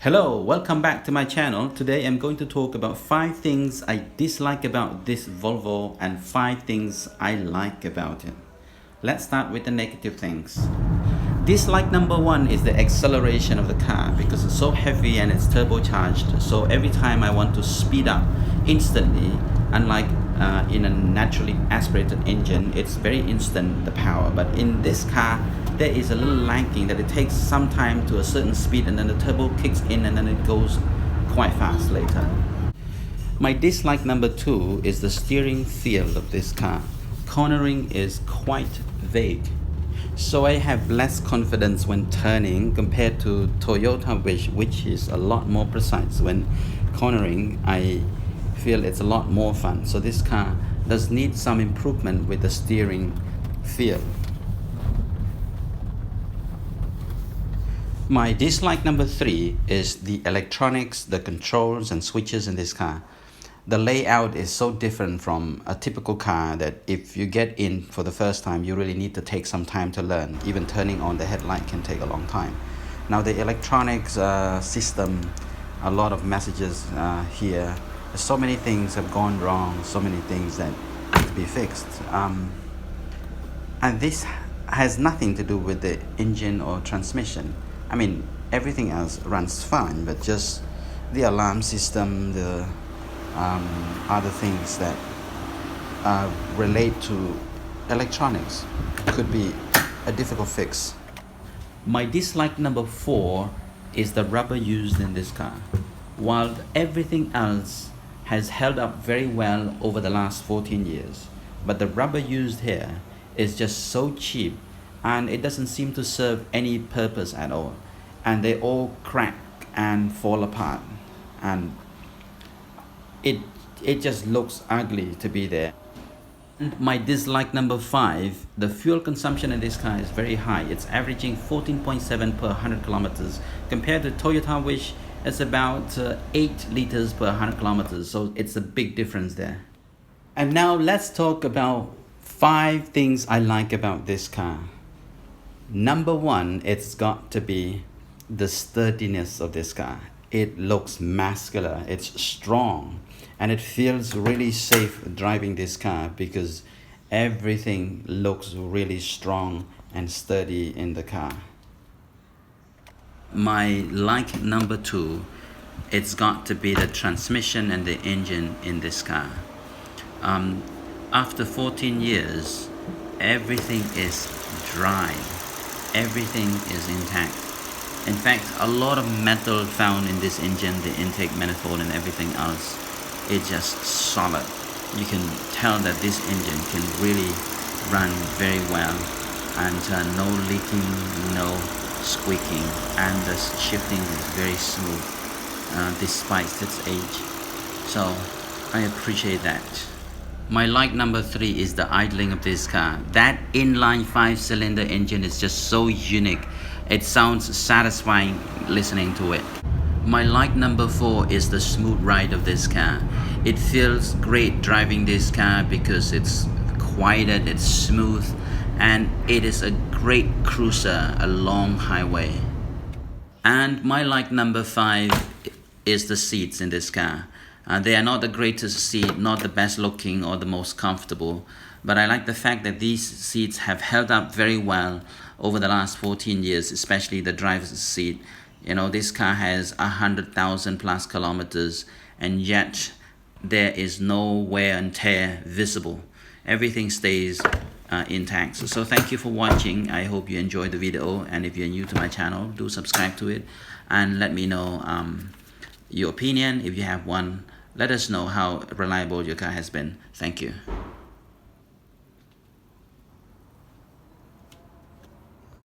Hello, welcome back to my channel. Today I'm going to talk about 5 things I dislike about this Volvo and 5 things I like about it. Let's start with the negative things. Dislike number 1 is the acceleration of the car because it's so heavy and it's turbocharged. So every time I want to speed up instantly, unlike in a naturally aspirated engine, it's very instant, the power. But in this car, there is a little lagging that it takes some time to a certain speed and then the turbo kicks in and then it goes quite fast later. My dislike number 2 is the steering feel of this car. Cornering is quite vague. So I have less confidence when turning compared to Toyota which is a lot more precise. When cornering, I feel it's a lot more fun. So this car does need some improvement with the steering feel. My dislike number 3 is the electronics, the controls and switches in this car. The layout is so different from a typical car that if you get in for the first time, you really need to take some time to learn. Even turning on the headlight can take a long time. Now the electronics system, a lot of messages here. So many things have gone wrong, so many things that need to be fixed. And this has nothing to do with the engine or transmission. I mean, everything else runs fine, but just the alarm system, the other things that relate to electronics could be a difficult fix. My dislike number 4 is the rubber used in this car. While everything else has held up very well over the last 14 years, but the rubber used here is just so cheap and it doesn't seem to serve any purpose at all, and they all crack and fall apart, and it just looks ugly to be there. My dislike number 5, the fuel consumption in this car is very high. It's averaging 14.7 per 100 kilometers compared to Toyota, which is about 8 liters per 100 kilometers, so it's a big difference there. And now let's talk about 5 things I like about this car. Number 1, it's got to be the sturdiness of this car. It looks muscular, it's strong, and it feels really safe driving this car because everything looks really strong and sturdy in the car. My like number 2, it's got to be the transmission and the engine in this car. After 14 years, everything is dry. Everything is intact. In fact, a lot of metal found in this engine, the intake manifold and everything else, it's just solid. You can tell that this engine can really run very well, and no leaking, no squeaking, and the shifting is very smooth despite its age. So I appreciate that. My like number 3 is the idling of this car. That inline 5-cylinder engine is just so unique. It sounds satisfying listening to it. My like number 4 is the smooth ride of this car. It feels great driving this car because it's quieted, it's smooth, and it is a great cruiser along highway. And my like number 5 is the seats in this car. They are not the greatest seat, not the best looking or the most comfortable, but I like the fact that these seats have held up very well over the last 14 years, especially the driver's seat. You know, this car has 100,000 plus kilometers, and yet there is no wear and tear visible. Everything stays intact. So thank you for watching. I hope you enjoyed the video, and if you're new to my channel, do subscribe to it and let me know your opinion. If you have one, let us know how reliable your car has been. Thank you.